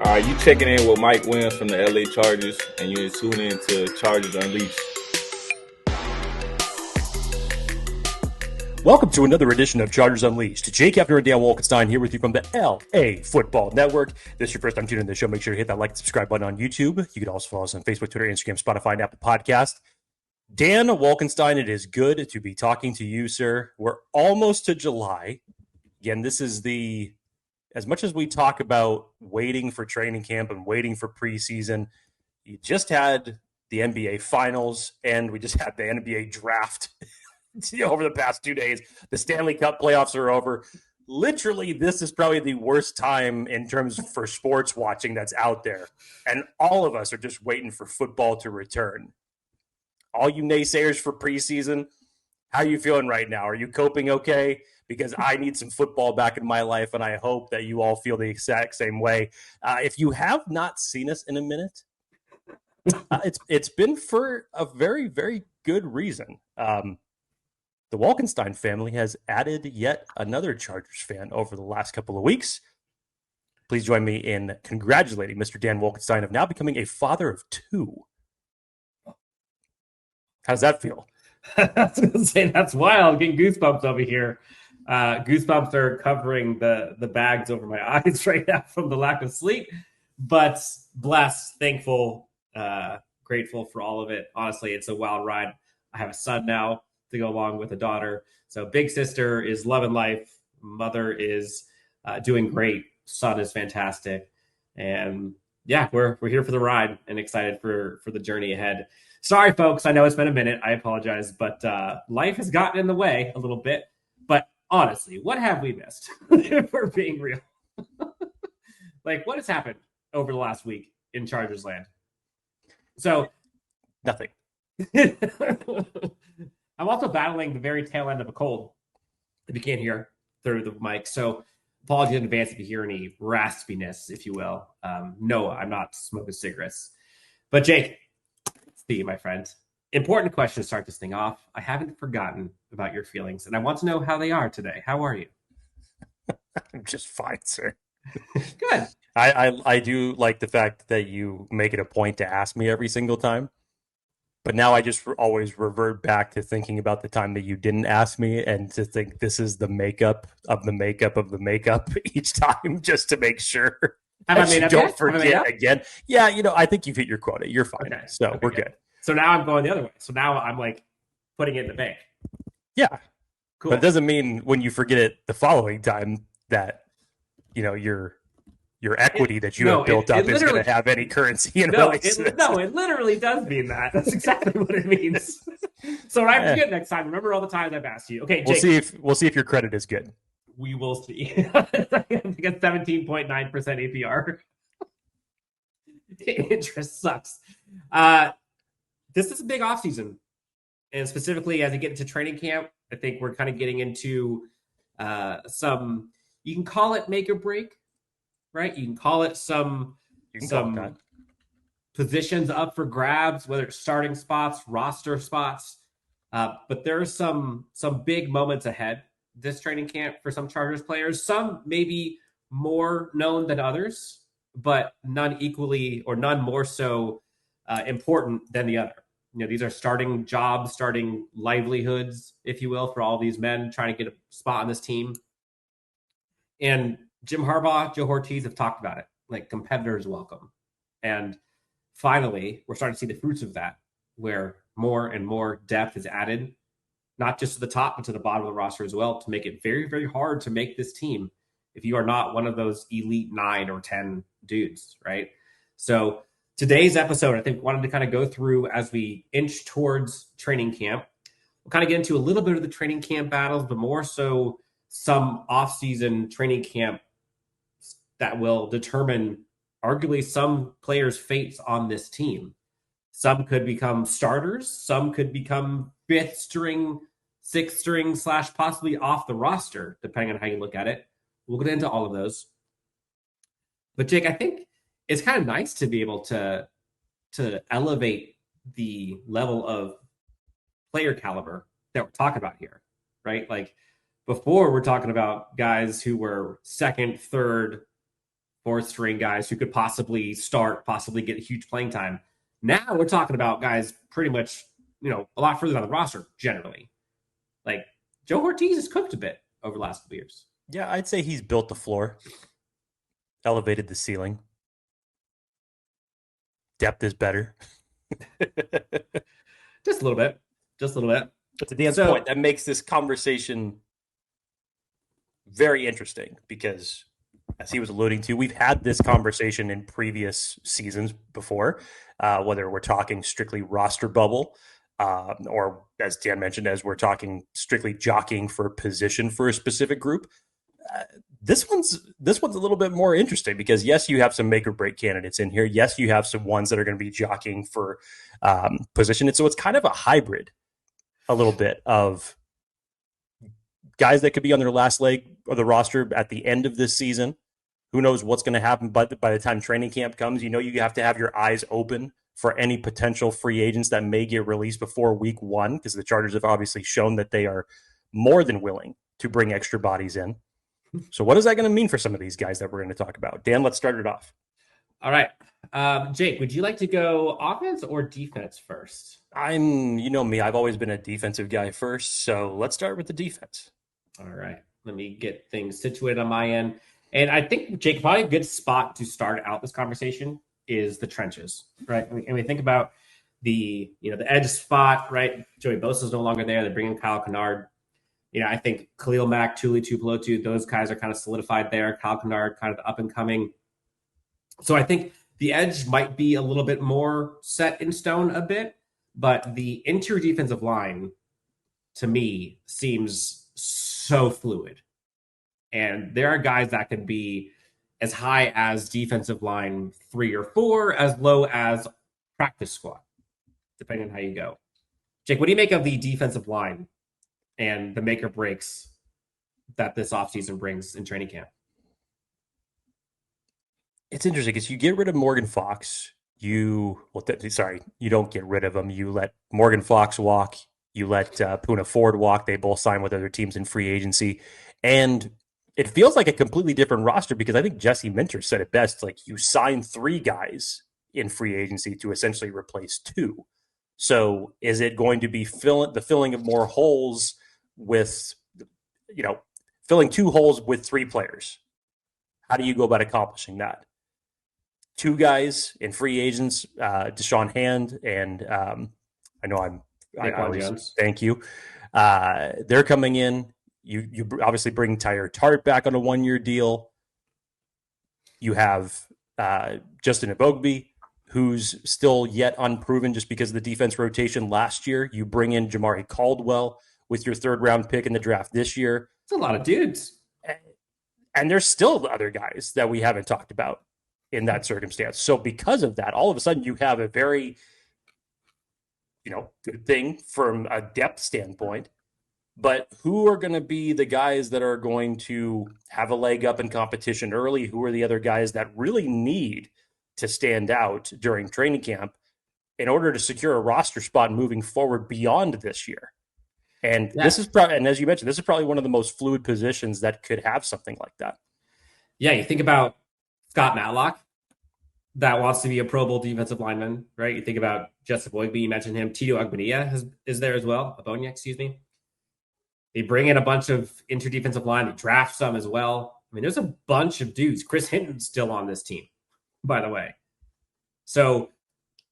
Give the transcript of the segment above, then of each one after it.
All right, you checking in with Mike Williams from the LA Chargers, and you're tuning in to Chargers Unleashed. Welcome to another edition of Chargers Unleashed. Jake Hefner and Wolkenstein here with you from the LA Network. If this is your first time tuning in to the show, make sure to hit that like and subscribe button on YouTube. You can also follow us on Facebook, Twitter, Instagram, Spotify, and Apple Podcast. Dan Wolkenstein, it is good to be talking to you, sir. We're almost to July. Again, this is as much as we talk about waiting for training camp and waiting for preseason, you just had the NBA Finals and we just had the NBA Draft over the past 2 days. The Stanley Cup playoffs are over. Literally, this is probably the worst time in terms for sports watching that's out there. And all of us are just waiting for football to return. All you naysayers for preseason, how are you feeling right now? Are you coping okay? Because I need some football back in my life, and I hope that you all feel the exact same way. If you have not seen us in a minute, it's been for a very, very good reason. The Wolkenstein family has added yet another Chargers fan over the last couple of weeks. Please join me in congratulating Mr. Dan Wolkenstein of now becoming a father of 2. How does that feel? I was going to say, that's wild. Getting goosebumps over here. Goosebumps are covering the bags over my eyes right now from the lack of sleep. But blessed, thankful, grateful for all of it. Honestly, it's a wild ride. I have a son now to go along with a daughter. So big sister is loving life. Mother is doing great. Son is fantastic. And yeah, we're here for the ride and excited for the journey ahead. Sorry, folks. I know it's been a minute. I apologize, but life has gotten in the way a little bit. But honestly, what have we missed? If we're being real. Like, what has happened over the last week in Chargers land? So, nothing. I'm also battling the very tail end of a cold, if you can't hear through the mic. So, apologies in advance if you hear any raspiness, if you will. No, I'm not smoking cigarettes. But Jake, see you, my friend. Important question to start this thing off. I haven't forgotten about your feelings, and I want to know how they are today. How are you? I'm just fine, sir. Good. I do like the fact that you make it a point to ask me every single time. But now I just always revert back to thinking about the time that you didn't ask me and to think this is the makeup of the makeup of the makeup each time just to make sure. Have I made up don't yet? forget again. Yeah, I think you've hit your quota. You're fine. Okay. So we're good. So now I'm going the other way. So now I'm like putting it in the bank. Yeah. Cool. But it doesn't mean when you forget it the following time that, your equity that you have built up is going to have any currency in place. It literally does mean that. That's exactly what it means. So when I forget next time, remember all the times I've asked you. Okay, Jake, we'll see if your credit is good. We will see. I think it's 17.9% APR. Interest sucks. This is a big offseason. And specifically as we get into training camp, I think we're kind of getting into some, you can call it make or break, right? You can call it some positions up for grabs, whether it's starting spots, roster spots. But there are some big moments ahead this training camp for some Chargers players. Some maybe more known than others, but none equally or none more so important than the other. These are starting jobs, starting livelihoods, if you will, for all these men trying to get a spot on this team. And Jim Harbaugh, Joe Ortiz have talked about it, like competitors welcome. And finally, we're starting to see the fruits of that, where more and more depth is added, not just to the top, but to the bottom of the roster as well, to make it very, very hard to make this team if you are not one of those elite 9 or 10 dudes, right? So today's episode, I think, wanted to kind of go through as we inch towards training camp. We'll kind of get into a little bit of the training camp battles, but more so some off-season training camp that will determine arguably some players' fates on this team. Some could become starters. Some could become 5th string, 6th string / possibly off the roster, depending on how you look at it. We'll get into all of those. But Jake, I think it's kind of nice to be able to elevate the level of player caliber that we're talking about here, right? Like before, we're talking about guys who were 2nd, 3rd, fourth string guys who could possibly start, possibly get huge playing time. Now we're talking about guys pretty much, a lot further down the roster generally. Like Joe Ortiz has cooked a bit over the last couple years. Yeah, I'd say he's built the floor, elevated the ceiling. Depth is better. Just a little bit. But to Dan's point, that makes this conversation very interesting because, as he was alluding to, we've had this conversation in previous seasons before, whether we're talking strictly roster bubble or, as Dan mentioned, as we're talking strictly jockeying for a position for a specific group. This one's a little bit more interesting because, yes, you have some make or break candidates in here. Yes, you have some ones that are going to be jockeying for position. And so it's kind of a hybrid a little bit of guys that could be on their last leg of the roster at the end of this season. Who knows what's going to happen by the time training camp comes? You have to have your eyes open for any potential free agents that may get released before week 1 because the Chargers have obviously shown that they are more than willing to bring extra bodies in. So what is that going to mean for some of these guys that we're going to talk about? Dan, let's start it off. All right. Jake, would you like to go offense or defense first? You know me, I've always been a defensive guy first. So let's start with the defense. All right. Let me get things situated on my end. And I think, Jake, probably a good spot to start out this conversation is the trenches, right? And we think about the edge spot, right? Joey Bosa's no longer there. They're bringing Kyle Kennard. I think Khalil Mack, Tuli Tuipulotu, those guys are kind of solidified there. Kyle Kennard, kind of the up and coming. So I think the edge might be a little bit more set in stone a bit, but the interior defensive line, to me, seems so fluid. And there are guys that could be as high as defensive line 3 or 4, as low as practice squad, depending on how you go. Jake, what do you make of the defensive line and the make or breaks that this offseason brings in training camp? It's interesting because you get rid of Morgan Fox. You don't get rid of him. You let Morgan Fox walk. You let Poona Ford walk. They both sign with other teams in free agency. And it feels like a completely different roster because I think Jesse Minter said it best. Like, you sign 3 guys in free agency to essentially replace 2. So is it going to be the filling of more holes with, filling 2 holes with 3 players? How do you go about accomplishing that? 2 guys in free agents, Deshaun Hand and I know I always thank you. They're coming in. You obviously bring Tyler Tart back on a 1-year deal. You have Justin Eboigbe, who's still yet unproven just because of the defense rotation last year. You bring in Jamari Caldwell with your 3rd-round pick in the draft this year. It's a lot of dudes. And there's still other guys that we haven't talked about in that circumstance. So because of that, all of a sudden you have a very, good thing from a depth standpoint. But who are going to be the guys that are going to have a leg up in competition early? Who are the other guys that really need to stand out during training camp in order to secure a roster spot moving forward beyond this year? And this is probably, and as you mentioned, this is probably one of the most fluid positions that could have something like that. Yeah, you think about Scott Matlock, that wants to be a Pro Bowl defensive lineman, right? You think about Justin Eboigbe, you mentioned him. Otito Ogbonnia is there as well. Ogbonnia, excuse me. They bring in a bunch of inter-defensive line. They draft some as well. I mean, there's a bunch of dudes. Chris Hinton's still on this team, by the way. So,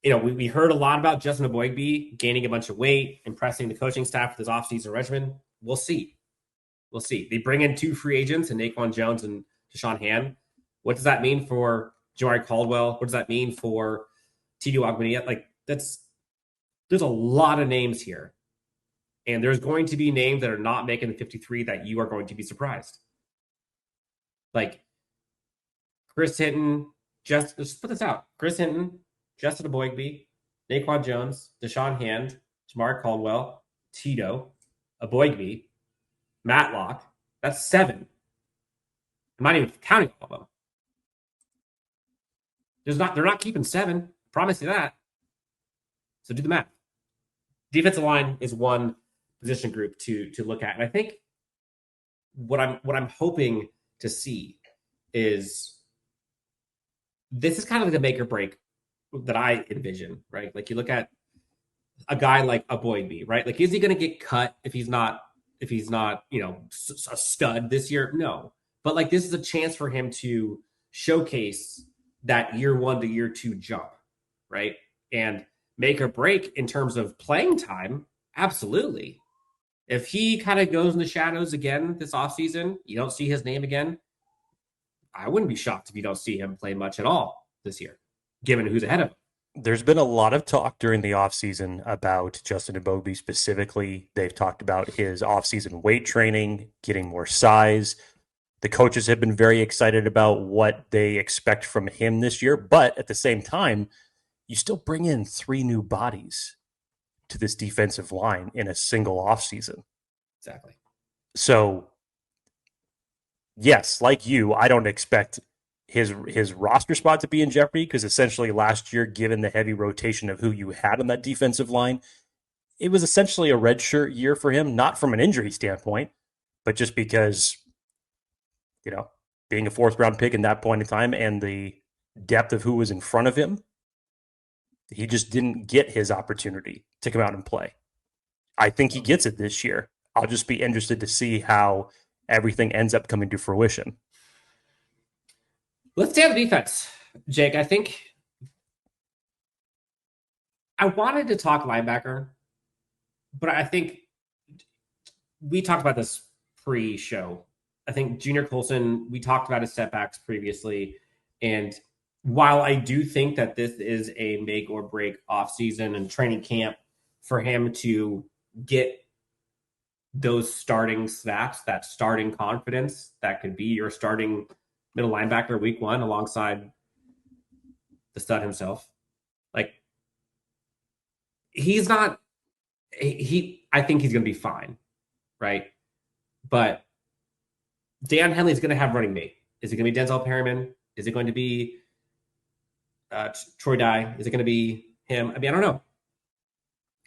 we heard a lot about Justin Eboigbe gaining a bunch of weight, impressing the coaching staff with his offseason regimen. We'll see. They bring in 2 free agents in Naquan Jones and Deshaun Hand. What does that mean for Jamari Caldwell? What does that mean for Otito Ogbonnia? There's a lot of names here. And there's going to be names that are not making the 53 that you are going to be surprised. Like Chris Hinton, let's put this out. Chris Hinton, Justin Eboigbe, Naquan Jones, Deshaun Hand, Jamar Caldwell, Tito, Eboigbe, Matlock. That's 7. I'm not even counting all of them. They're not keeping 7. I promise you that. So do the math. Defensive line is one position group to look at. And I think what I'm hoping to see is this is kind of like the make or break that I envision, right? Like you look at a guy like Eboigbe, right? Like, is he going to get cut if he's not, a stud this year? No. But like, this is a chance for him to showcase that year 1 to year 2 jump, right? And make or break in terms of playing time, absolutely. If he kind of goes in the shadows again this offseason, you don't see his name again, I wouldn't be shocked if you don't see him play much at all this year, given who's ahead of him. There's been a lot of talk during the offseason about Justin Eboigbe specifically. They've talked about his offseason weight training, getting more size. The coaches have been very excited about what they expect from him this year. But at the same time, you still bring in 3 new bodies to this defensive line in a single offseason. Exactly. So, yes, like you, I don't expect his roster spot to be in jeopardy because essentially last year, given the heavy rotation of who you had on that defensive line, it was essentially a redshirt year for him, not from an injury standpoint, but just because, being a 4th round pick in that point in time and the depth of who was in front of him, he just didn't get his opportunity to come out and play. I think he gets it this year. I'll just be interested to see how everything ends up coming to fruition. Let's stay on the defense, Jake. I think I wanted to talk linebacker, but I think we talked about this pre-show. I think Junior Colson, we talked about his setbacks previously. And while I do think that this is a make or break offseason and training camp for him to get those starting snaps, that starting confidence, that could be your starting middle linebacker week 1 alongside the stud himself. Like, he's not, I think he's going to be fine, right? But Dan Henley's going to have running mate. Is it going to be Denzel Perryman? Is it going to be Troy Dye? Is it going to be him? I mean, I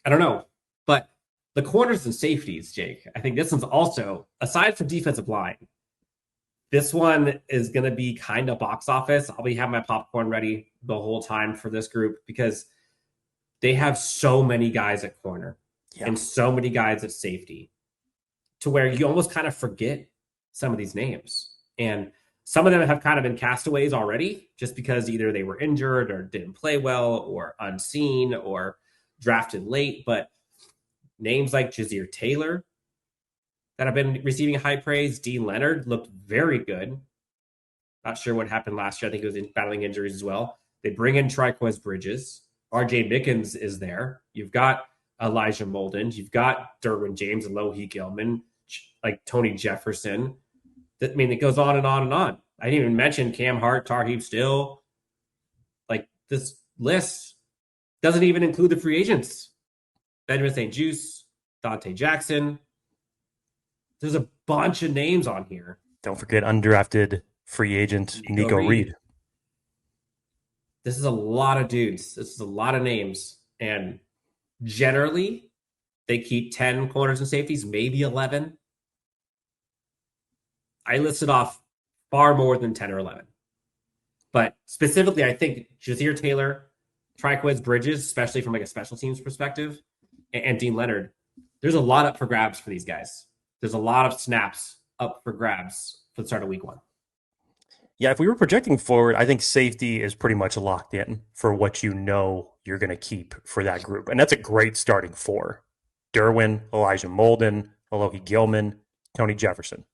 don't know. But the corners and safeties, Jake, I think this one's also, aside from defensive line, this one is going to be kind of box office. I'll be having my popcorn ready the whole time for this group because they have so many guys at corner and so many guys at safety to where you almost kind of forget some of these names. And some of them have kind of been castaways already just because either they were injured or didn't play well or unseen or drafted late. But names like Jasir Taylor that have been receiving high praise. Deane Leonard looked very good. Not sure what happened last year. I think he was battling injuries as well. They bring in Triquez Bridges. RJ Mickens is there. You've got Elijah Molden. You've got Derwin James and Lohi Gilman, like Tony Jefferson. I mean, it goes on and on and on. I didn't even mention Cam Hart, Tarheeb Still. Like, this list doesn't even include the free agents. Benjamin St. Juice, Dante Jackson. There's a bunch of names on here. Don't forget undrafted free agent Nico Reed. This is a lot of dudes. This is a lot of names. And generally, they keep 10 corners and safeties, maybe 11. I listed off far more than 10 or 11. But specifically, I think Jasir Taylor, Triquez Bridges, especially from like a special teams perspective, and Deane Leonard, there's a lot up for grabs for these guys. There's a lot of snaps up for grabs for the start of week 1. Yeah, if we were projecting forward, I think safety is pretty much locked in for what you know you're going to keep for that group. And that's a great starting 4. Derwin, Elijah Molden, Alohi Gilman, Tony Jefferson.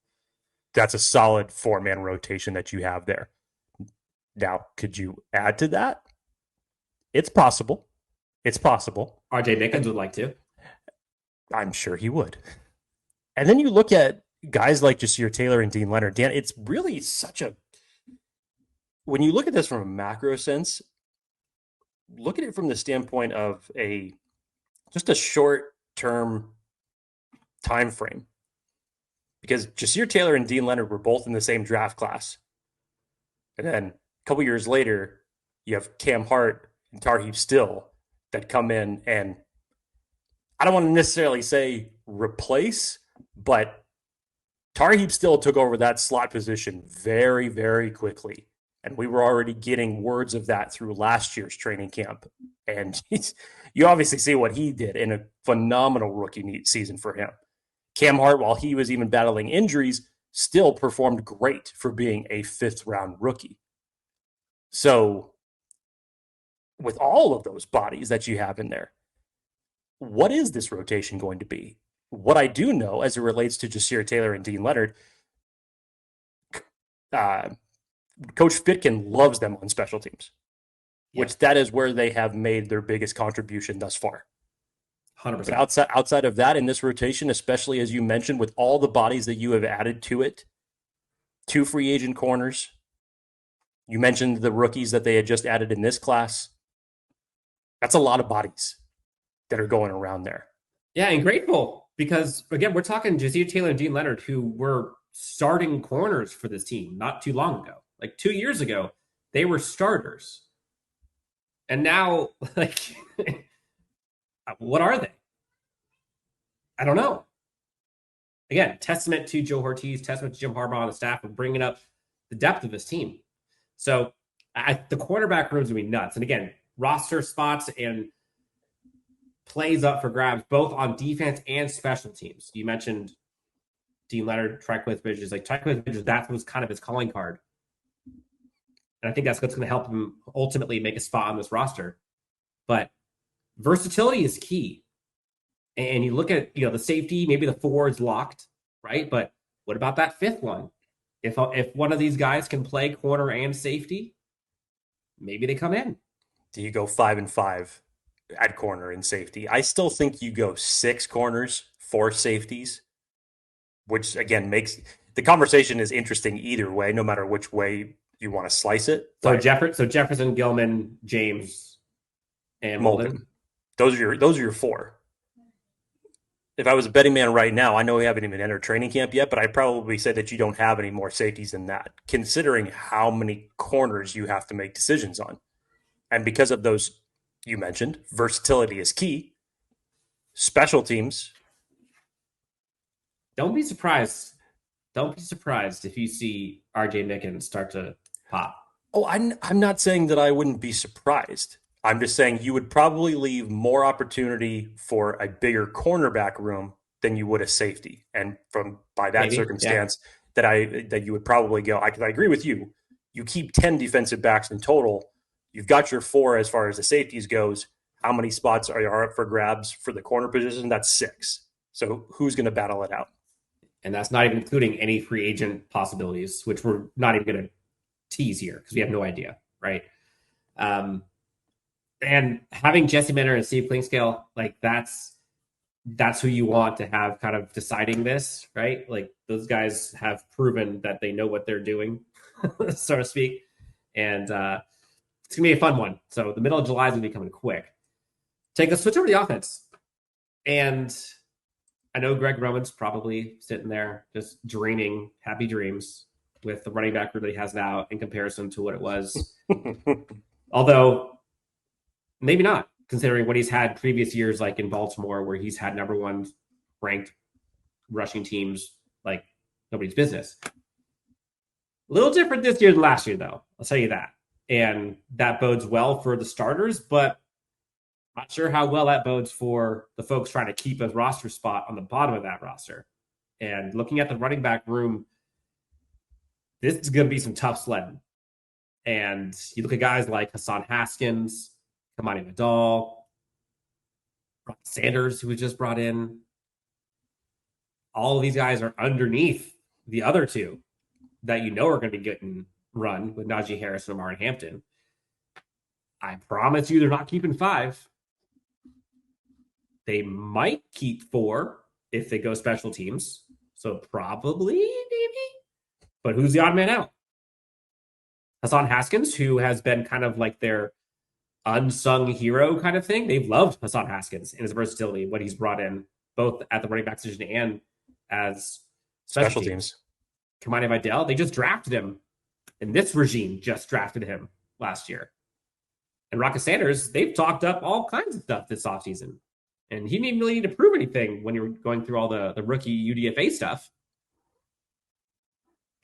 That's a solid 4-man rotation that you have there. Now, could you add to that? It's possible. It's possible. RJ Mickens would like to. I'm sure he would. And then you look at guys like Jasir Taylor and Deane Leonard. Dan, it's really when you look at this from a macro sense, look at it from the standpoint of just a short-term time frame. Because Jasir Taylor and Deane Leonard were both in the same draft class. And then a couple years later, you have Cam Hart and Tarheeb Still that come in and I don't want to necessarily say replace, but Tarheeb Still took over that slot position very, very quickly And we were already getting words of that through last year's training camp. And you obviously see what he did in a phenomenal rookie season for him. Cam Hart, while he was even battling injuries, still performed great for being a 5th-round rookie. So with all of those bodies that you have in there, what is this rotation going to be? What I do know as it relates to Jasir Taylor and Deane Leonard, Coach Fitkin loves them on special teams, which that is where they have made their biggest contribution thus far. 100%. But outside of that, in this rotation, especially as you mentioned, with all the bodies that you have added to it, 2 free agent corners, you mentioned the rookies that they had just added in this class. That's a lot of bodies that are going around there. Yeah, and grateful because, again, we're talking Jasir Taylor and Deane Leonard, who were starting corners for this team not too long ago. Like 2 years ago, they were starters. And now, like, what are they? I don't know. Again, testament to Joe Ortiz, testament to Jim Harbaugh and the staff for bringing up the depth of this team. So the quarterback room is going to be nuts. And again, roster spots and plays up for grabs, both on defense and special teams. You mentioned Deane Leonard, Trikwith Bridges. Like Trikwith Bridges, that was kind of his calling card. And I think that's what's going to help him ultimately make a spot on this roster. But versatility is key. And you look at, the safety, maybe the 4 is locked, right? But what about that 5th one? If one of these guys can play corner and safety, maybe they come in. Do you go 5 and 5 at corner and safety? I still think you go 6 corners, 4 safeties, which again makes the conversation is interesting either way, no matter which way you want to slice it. So Jefferson, Gilman, James, and Molden. Those are your 4. If I was a betting man right now, I know we haven't even entered training camp yet, but I'd probably say that you don't have any more safeties than that, considering how many corners you have to make decisions on. And because of those you mentioned, versatility is key. Special teams. Don't be surprised. Don't be surprised if you see RJ Mickens start to pop. Oh, I'm not saying that I wouldn't be surprised. I'm just saying you would probably leave more opportunity for a bigger cornerback room than you would a safety. And by that circumstance, that you would probably go. I agree with you. You keep 10 defensive backs in total. You've got your 4 as far as the safeties goes. How many spots are up for grabs for the corner position? That's 6. So who's going to battle it out? And that's not even including any free agent possibilities, which we're not even going to tease here because we have no idea, right? And having Jesse Minter and Steve Klingscale, like that's who you want to have kind of deciding this, right? Like those guys have proven that they know what they're doing, so to speak. And it's going to be a fun one. So the middle of July is going to be coming quick. Take a switch over to the offense. And I know Greg Roman's probably sitting there just dreaming happy dreams with the running back group that he has now in comparison to what it was. Although maybe not, considering what he's had previous years, like in Baltimore, where he's had number 1 ranked rushing teams like nobody's business. A little different this year than last year, though. I'll tell you that. And that bodes well for the starters, but I'm not sure how well that bodes for the folks trying to keep a roster spot on the bottom of that roster. And looking at the running back room, this is going to be some tough sledding. And you look at guys like Hassan Haskins, Kimani Vidal, Sanders, who was just brought in. All of these guys are underneath the other 2 that are going to be getting run with Najee Harris and Amari Hampton. I promise you they're not keeping 5. They might keep 4 if they go special teams. So probably, maybe. But who's the odd man out? Hassan Haskins, who has been kind of like their unsung hero kind of thing. They've loved Hassan Haskins and his versatility, what he's brought in, both at the running back position and as special teams. Kimani Vidal, they just drafted him. And this regime just drafted him last year. And Rocket Sanders, they've talked up all kinds of stuff this offseason. And he didn't really need to prove anything when you were going through all the rookie UDFA stuff.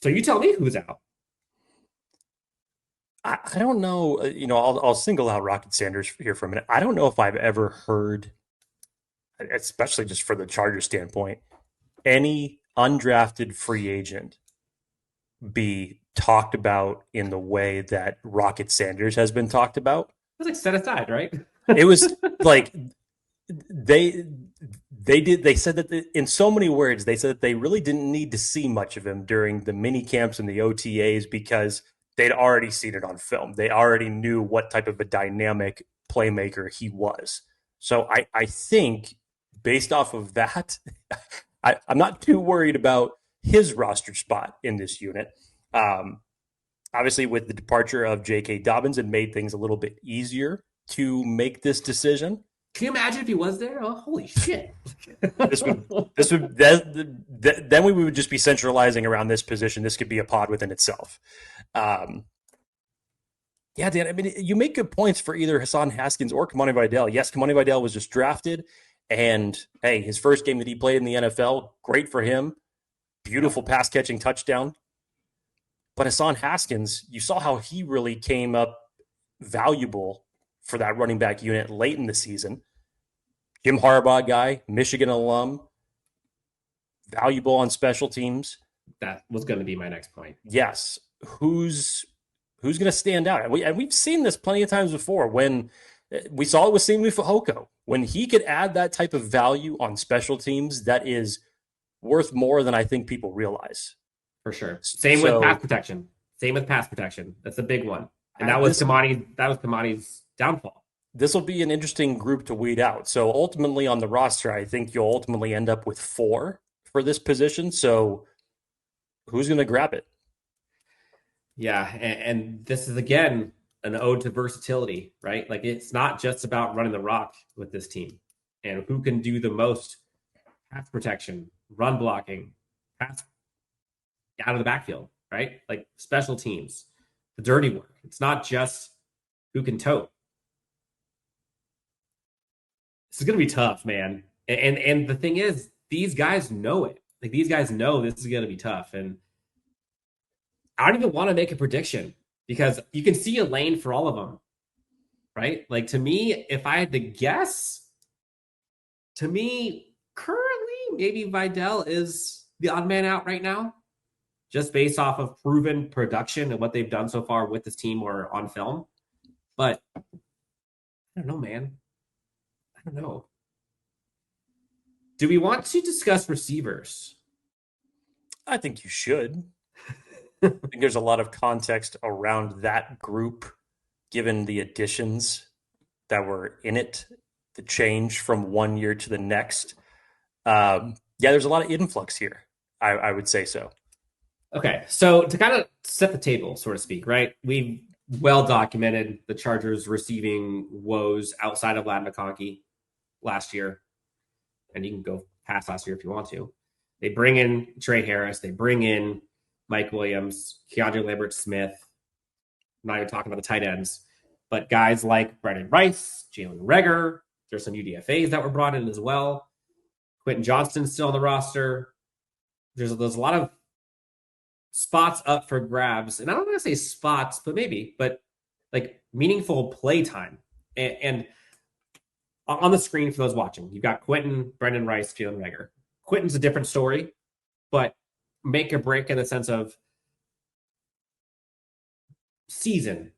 So you tell me who's out. I don't know. I'll single out Rocket Sanders here for a minute. I don't know if I've ever heard, especially just for the Chargers standpoint, any undrafted free agent be talked about in the way that Rocket Sanders has been talked about. It was like set aside, right? It was like they they said that in so many words they said that they really didn't need to see much of him during the mini camps and the OTAs because they'd already seen it on film. They already knew what type of a dynamic playmaker he was. So I think based off of that, I'm not too worried about his roster spot in this unit. Obviously, with the departure of J.K. Dobbins, it made things a little bit easier to make this decision. Can you imagine if he was there? Oh, holy shit! Then we would just be centralizing around this position. This could be a pod within itself. Yeah, Dan. I mean, you make good points for either Hassan, Haskins, or Kimani Vidal. Yes, Kimani Vidal was just drafted, and hey, his first game that he played in the NFL, great for him. Beautiful pass catching touchdown. But Hassan Haskins, you saw how he really came up valuable for that running back unit late in the season. Jim Harbaugh guy, Michigan alum, valuable on special teams. That was going to be my next point. Yes. Who's going to stand out? And we've seen this plenty of times before when we saw it with Simi Fehoko. When he could add that type of value on special teams, that is worth more than I think people realize. For sure. Same with pass protection. That's a big one. And that was Kimani's downfall. This will be an interesting group to weed out. So ultimately on the roster, I think you'll ultimately end up with 4 for this position. So who's going to grab it? Yeah. And this is, again, an ode to versatility, right? Like, it's not just about running the rock with this team and who can do the most pass protection, run blocking, pass out of the backfield, right? Like special teams, the dirty work. It's not just who can tote. This is going to be tough, man. And the thing is, these guys know it. Like, these guys know this is going to be tough. And I don't even want to make a prediction because you can see a lane for all of them, right? Like, to me, if I had to guess, currently, maybe Vidal is the odd man out right now, just based off of proven production and what they've done so far with this team or on film. But I don't know, man. I don't know. Do we want to discuss receivers? I think you should. I think there's a lot of context around that group, given the additions that were in it, the change from one year to the next. Yeah, there's a lot of influx here. I would say so. Okay, so to kind of set the table, so to speak, right? We've well documented the Chargers receiving woes outside of Ladd McConkey last year, and you can go past last year if you want to. They bring in Trey Harris, they bring in Mike Williams, Keandre Lambert-Smith. I'm not even talking about the tight ends, but guys like Brenden Rice, Jalen Reagor. There's some UDFAs that were brought in as well. Quentin Johnston's still on the roster. There's a lot of spots up for grabs. And I don't want to say spots, but maybe, but like meaningful play time. And on the screen for those watching, you've got Quentin, Brenden Rice, Jalen Reagor. Quentin's a different story, but make or break in the sense of season,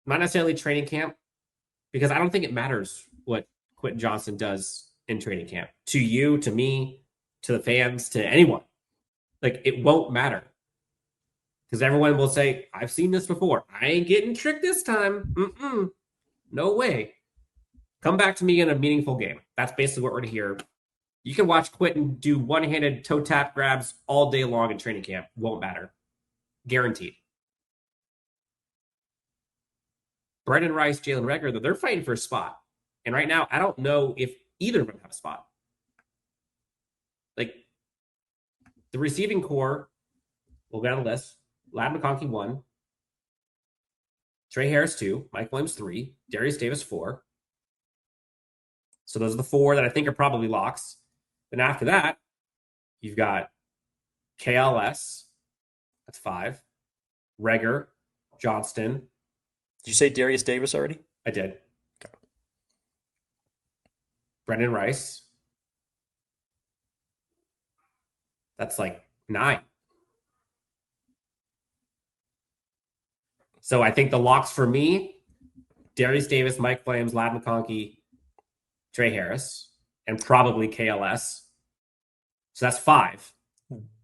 not necessarily training camp, because I don't think it matters what Quentin Johnston does in training camp. To you, to me, to the fans, to anyone. Like, it won't matter. Because everyone will say, I've seen this before. I ain't getting tricked this time. No way. Come back to me in a meaningful game. That's basically what we're going to hear. You can watch Quentin do one-handed toe tap grabs all day long in training camp. Won't matter. Guaranteed. Brenden Rice, Jalen Reagor, though, they're fighting for a spot. And right now, I don't know if either of them have a spot. Like, the receiving core, we'll get on the list. Ladd McConkey 1. Trey Harris 2. Mike Williams 3. Darius Davis 4. So those are the 4 that I think are probably locks. Then after that, you've got KLS. That's 5. Reagor, Johnston, Did you say Darius Davis already? I did. Okay. Brenden Rice. That's like 9. So I think the locks for me, Darius Davis, Mike Williams, Ladd McConkey, Trey Harris, and probably KLS. So that's 5.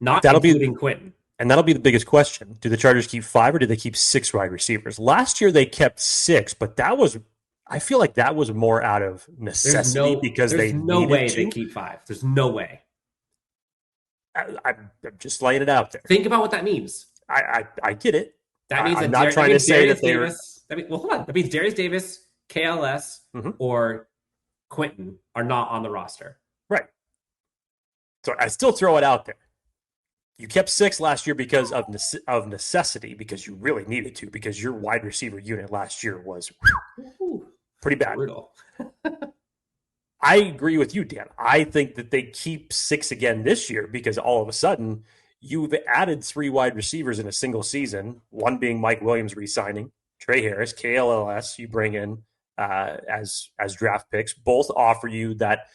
Not including Quentin. And that'll be the biggest question. Do the Chargers keep 5 or do they keep 6 wide receivers? Last year they kept 6, but I feel like that was more out of necessity because there's they no needed way to. they keep 5. There's no way. I'm just laying it out there. Think about what that means. I get it. That means I'm not trying to say that they're. Well, hold on. That means Darius Davis, KLS, or Quentin are not on the roster. Right. So I still throw it out there. You kept 6 last year because of necessity, because you really needed to, because your wide receiver unit last year was pretty bad. Brutal. I agree with you, Dan. I think that they keep 6 again this year because all of a sudden you've added 3 wide receivers in a single season, one being Mike Williams re-signing, Trey Harris, KLS you bring in as draft picks. Both offer you that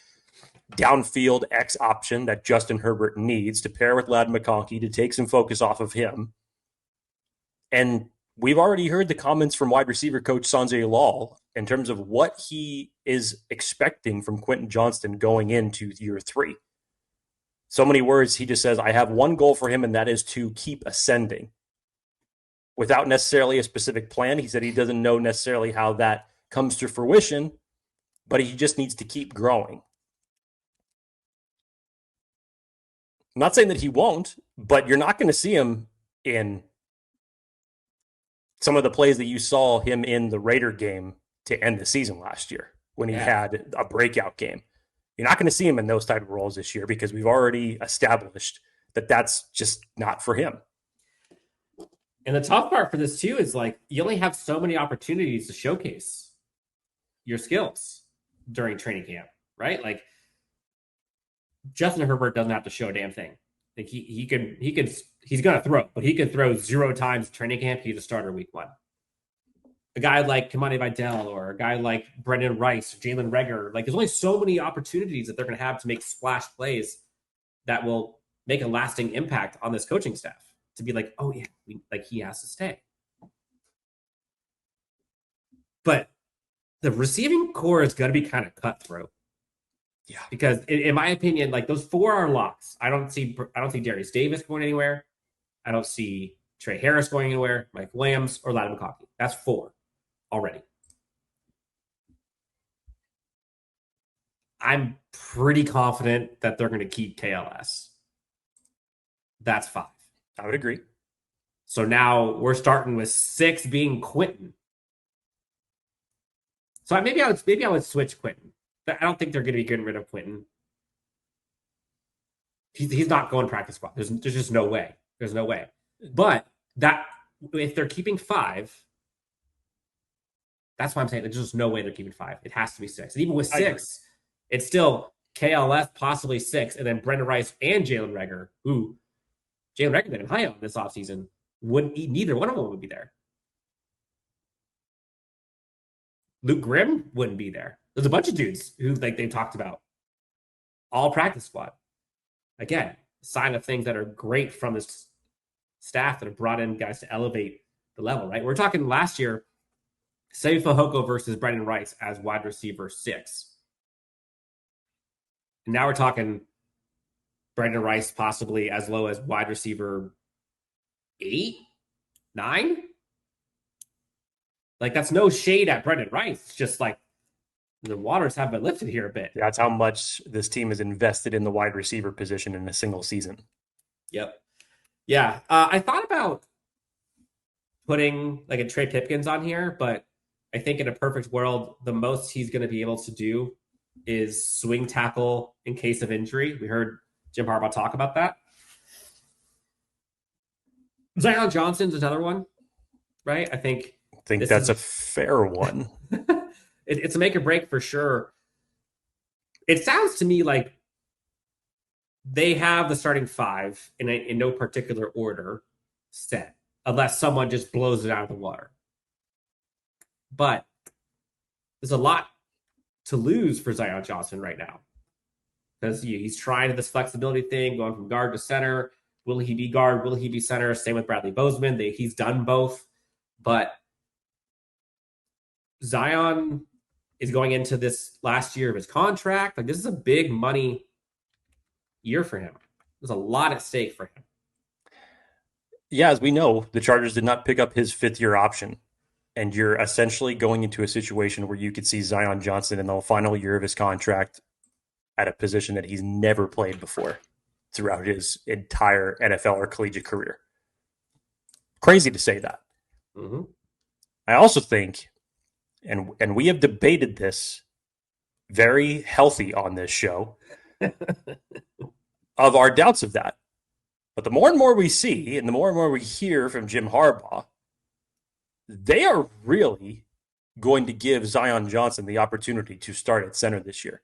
downfield X option that Justin Herbert needs to pair with Ladd McConkey to take some focus off of him. And we've already heard the comments from wide receiver coach Sanjay Lal in terms of what he is expecting from Quentin Johnston going into year 3. So many words, he just says, I have one goal for him, and that is to keep ascending. Without necessarily a specific plan, he said he doesn't know necessarily how that comes to fruition, but he just needs to keep growing. I'm not saying that he won't, but you're not going to see him in some of the plays that you saw him in the Raider game to end the season last year when he had a breakout game. You're not going to see him in those type of roles this year because we've already established that that's just not for him. And the tough part for this too is like you only have so many opportunities to showcase your skills during training camp, right? Like Justin Herbert doesn't have to show a damn thing. Like he's gonna throw, but he could throw 0 times in training camp. He's a starter week 1. A guy like Kimani Vidal or a guy like Brenden Rice, Jalen Reagor, like there's only so many opportunities that they're gonna have to make splash plays that will make a lasting impact on this coaching staff to be like, oh yeah, he has to stay. But the receiving core is gonna be kind of cutthroat. Yeah, because in my opinion, like those 4 are locks. I don't see Darius Davis going anywhere. I don't see Trey Harris going anywhere. Mike Williams or Ladd McConkey. That's 4 already. I'm pretty confident that they're going to keep KLS. That's 5. I would agree. So now we're starting with 6 being Quentin. So maybe I would switch Quentin. I don't think they're going to be getting rid of Quentin. He's not going practice squad. There's just no way. There's no way. But that if they're keeping 5, that's why I'm saying there's just no way they're keeping 5. It has to be 6. And even with 6, it's still KLS, possibly 6, and then Brenden Rice and Jalen Reagor, who Jalen Reagor been high on this offseason, neither one of them would be there. Luke Grimm wouldn't be there. There's a bunch of dudes who they've talked about. All practice squad. Again, sign of things that are great from this staff that have brought in guys to elevate the level, right? We're talking last year, Seifu Fehoko versus Brenden Rice as wide receiver 6. And now we're talking Brenden Rice possibly as low as wide receiver 8, 9. Like that's no shade at Brenden Rice. It's just like the waters have been lifted here a bit. That's how much this team is invested in the wide receiver position in a single season. Yep. Yeah. I thought about putting like a Trey Pipkins on here, but I think in a perfect world, the most he's going to be able to do is swing tackle in case of injury. We heard Jim Harbaugh talk about that. Zion Johnson's another one, right? I think that's a fair one. It's a make or break for sure. It sounds to me like they have the starting 5 in no particular order set, unless someone just blows it out of the water. but there's a lot to lose for Zion Johnson right now because he's trying this flexibility thing, going from guard to center. Will he be guard? Will he be center? Same with Bradley Bozeman. He's done both, but Zion is going into this last year of his contract. Like, this is a big money year for him. There's a lot at stake for him. Yeah, as we know, the Chargers did not pick up his fifth-year option, and you're essentially going into a situation where you could see Zion Johnson in the final year of his contract at a position that he's never played before throughout his entire NFL or collegiate career. Crazy to say that. Mm-hmm. I also think, and we have debated this very healthy on this show, of our doubts of that. But the more and more we see, and the more and more we hear from Jim Harbaugh, they are really going to give Zion Johnson the opportunity to start at center this year.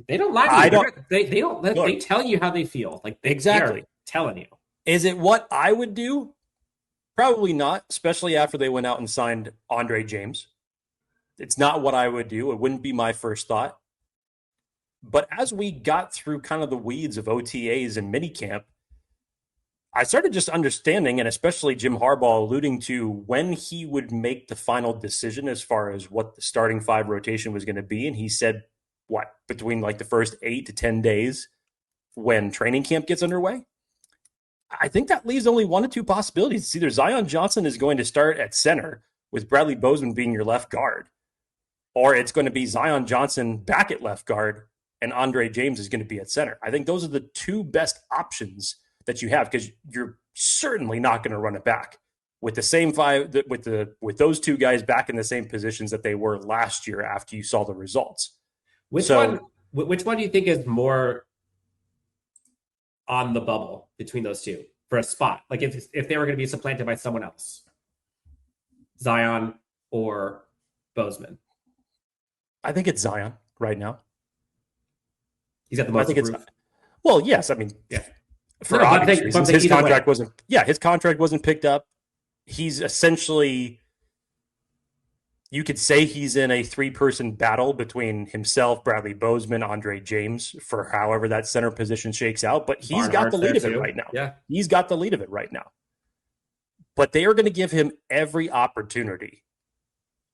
They don't lie to you. They don't. Look, they tell you how they feel. Like exactly telling you. Is it what I would do? Probably not, especially after they went out and signed Andre James. It's not what I would do. It wouldn't be my first thought. But as we got through kind of the weeds of OTAs and minicamp, I started just understanding, and especially Jim Harbaugh alluding to when he would make the final decision as far as what the starting five rotation was going to be. And he said, between like the first 8 to 10 days when training camp gets underway? I think that leaves only one of two possibilities. It's either Zion Johnson is going to start at center with Bradley Bozeman being your left guard, or it's going to be Zion Johnson back at left guard and Andre James is going to be at center. I think those are the two best options that you have, because you're certainly not going to run it back with the same five, with those two guys back in the same positions that they were last year after you saw the results. Which one do you think is more on the bubble between those two for a spot? Like if they were going to be supplanted by someone else, Zion or Bozeman? I think it's Zion right now. He's got the most proof. Well, yes. I mean, yeah. For obvious reasons, his contract wasn't. Yeah, his contract wasn't picked up. He's essentially, you could say he's in a 3-person battle between himself, Bradley Bozeman, Andre James, for however that center position shakes out. But he's got the lead of it right now. Yeah, he's got the lead of it right now. But they are going to give him every opportunity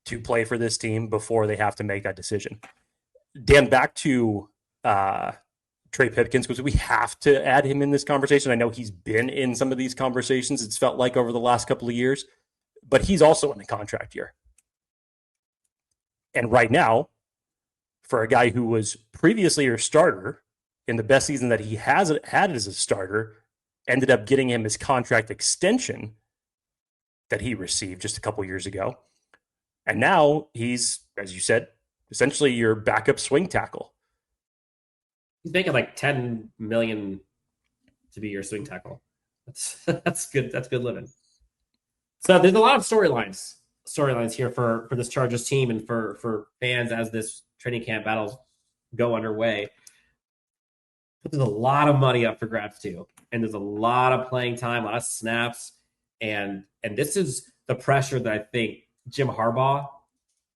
to play for this team before they have to make that decision. Dan, back to Trey Pipkins, because we have to add him in this conversation. I know he's been in some of these conversations, it's felt like over the last couple of years, but he's also in a contract year. And right now, for a guy who was previously your starter in the best season that he has had as a starter, ended up getting him his contract extension that he received just a couple years ago. And now he's, as you said, essentially your backup swing tackle. He's making like $10 million to be your swing tackle. That's good. That's good living. So there's a lot of storylines here for this Chargers team and for fans as this training camp battles go underway. But there's a lot of money up for grabs too, and there's a lot of playing time, a lot of snaps, and this is the pressure that I think Jim Harbaugh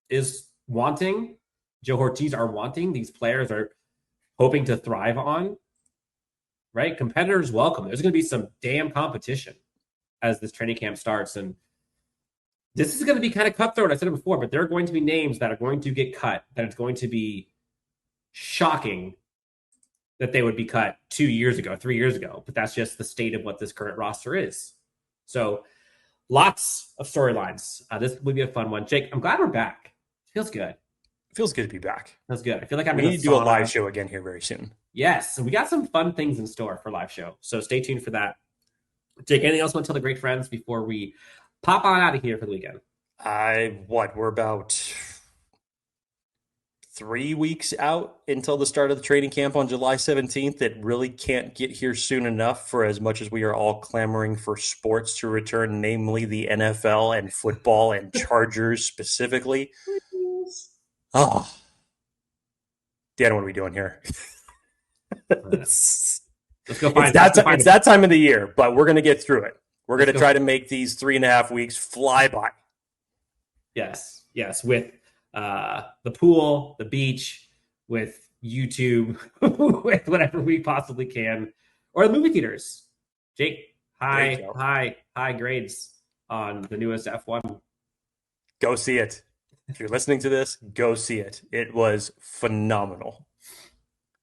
is wanting. Joe Ortiz are wanting. These players are hoping to thrive on, right? Competitors welcome. There's going to be some damn competition as this training camp starts. And this is going to be kind of cutthroat. I said it before, but there are going to be names that are going to get cut, that it's going to be shocking that they would be cut 2 years ago, 3 years ago. But that's just the state of what this current roster is. So lots of storylines. This would be a fun one. Jake, I'm glad we're back. Feels good. Feels good to be back. Feels good. I feel like we need to do a live show again here very soon. Yes, and we got some fun things in store for live show, so stay tuned for that. Jake, anything else you want to tell the great friends before we pop on out of here for the weekend? We're about 3 weeks out until the start of the training camp on July 17th. It really can't get here soon enough, for as much as we are all clamoring for sports to return, namely the NFL and football and Chargers specifically. Oh, Dan, what are we doing here? Let's go find it's that time of the year, but we're going to get through it. We're going to try to make these 3.5 weeks fly by. Yes. With the pool, the beach, with YouTube, with whatever we possibly can, or the movie theaters. Jake, high grades on the newest F1. Go see it. If you're listening to this, go see it. It was phenomenal.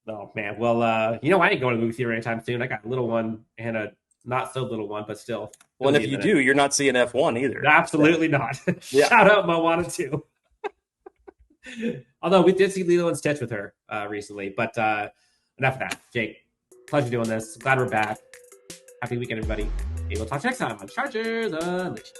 Oh man, well, I ain't going to the movie theater anytime soon. I got a little one and a not so little one, but still. Well, and if you do, you're not seeing F1 either. Absolutely not. Yeah. Shout out Moana 2. Although we did see Lilo and Stitch with her recently, but enough of that. Jake, pleasure doing this. Glad we're back. Happy weekend, everybody. Maybe we'll talk next time on Chargers Unleashed.